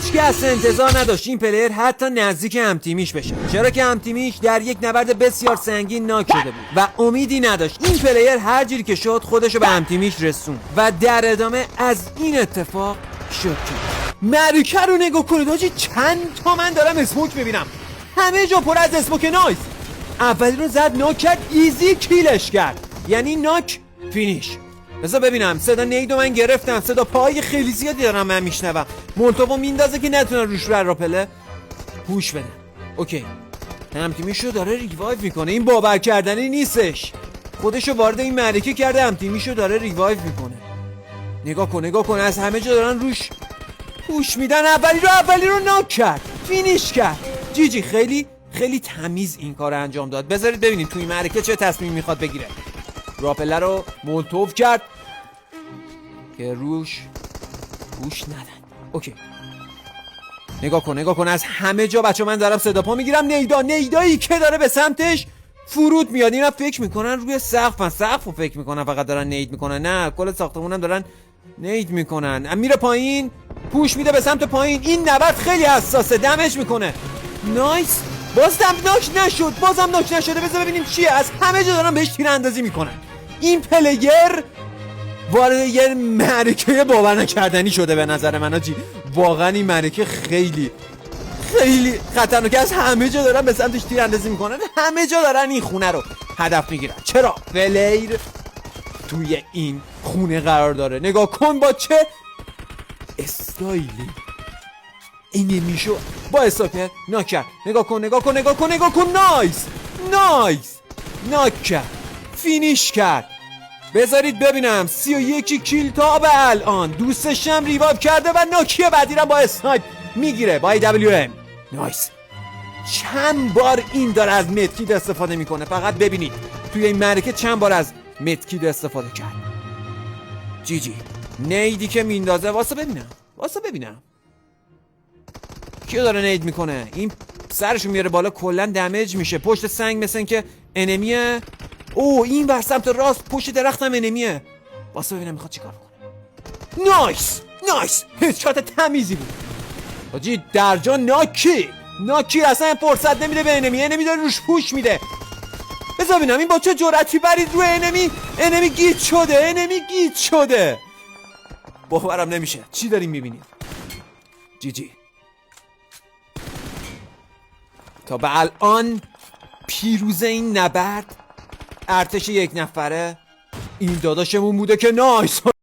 هیچکس انتظار نداشت این پلیر حتی نزدیک همتیمیش بشه، چرا که همتیمیش در یک نبرد بسیار سنگین ناک شده بود و امیدی نداشت. این پلیر هر جوری که شد خودشو به همتیمیش رسون و در ادامه از این اتفاق شوکه. معرکه رو نگاه کنید حاجی، چند تا من دارم اسموک میبینم، همه جا پر از اسموک. نایس، اولی رو زد، ناک کرد، ایزی کیلش کرد، یعنی ناک فینیش. بذار ببینم، صدا نیدو من گرفتم، صدا پای خیلی زیادی دارم من میشنوم. مولتوو میندازه که نتونه روش راپله هوش بده. اوکی، همتیمیشو داره ریوایو میکنه، این باور کردنی نیستش. خودشو وارد این معرکه کرده، همتیمیشو داره ریوایو میکنه. نگاه کن از همه جا دارن روش هوش میدن. اولی رو ناک کرد، فینیش کرد. جی خیلی تمیز این کار انجام داد. بذارید ببینید توی معرکه چه تصمیم میخواد بگیره. راپله رو مولتوو کرد که روش هوش ندن. اوکی، نگاه کن از همه جا بچه من دارم صدا پا میگیرم. نیدایی که داره به سمتش فرود میاد. اینا فکر میکنن روی سقفو فکر میکنن فقط دارن نید میکنن، نه کل ساختمونم دارن نید میکنن. میره پایین، پوش میده به سمت پایین. این نبرد خیلی حساسه، دمج میکنه. نایس، بازم ناک نشده. بذار ببینیم چیه. از همه جا دارن بهش تیر اندازی میکنن. این پلیر وارد یه معرکه باور نکردنی شده به نظر من آجی. واقعا این معرکه خیلی خطرناکه. از همه جا دارن به سمتش تیر اندازی میکنن، همه جا دارن این خونه رو هدف میگیرن. چرا؟ پلیر توی این خونه قرار داره. نگاه کن با چه استایلی اینه میشو با استاپر ناک کرد. نگاه کن. نایس ناک کرد، فینیش کرد. بذارید ببینم 31 کیل تا به الان. دوستشم ریوایو کرده و ناکی بعدی را با اسنایپ میگیره با AWM. نایس. چند بار این داره از مدکیت استفاده میکنه. فقط ببینید توی این معرکه چند بار از مدکیت استفاده کرد. جی نیدی که میندازه. واسه ببینم کیو داره نید میکنه. این سرشو میاره بالا، کلا دمیج میشه. پشت سنگ مثل که انمیه. این بر سمت راست پشت درخت هم انمیه. واسه ببینم میخواد چیکار کنه. نایس هدشات تمیزی بود حاجی. درجا ناکی اصلا فرصت نمیده به انمی داره روش پوش میده. بذار ببینم این با چه جرأتی برید روی انمی گیت شده. باورم نمیشه. چی داریم میبینیم؟ جی تا به الان پیروز این نبرد ارتش یک نفره این داداشمون بوده که نایس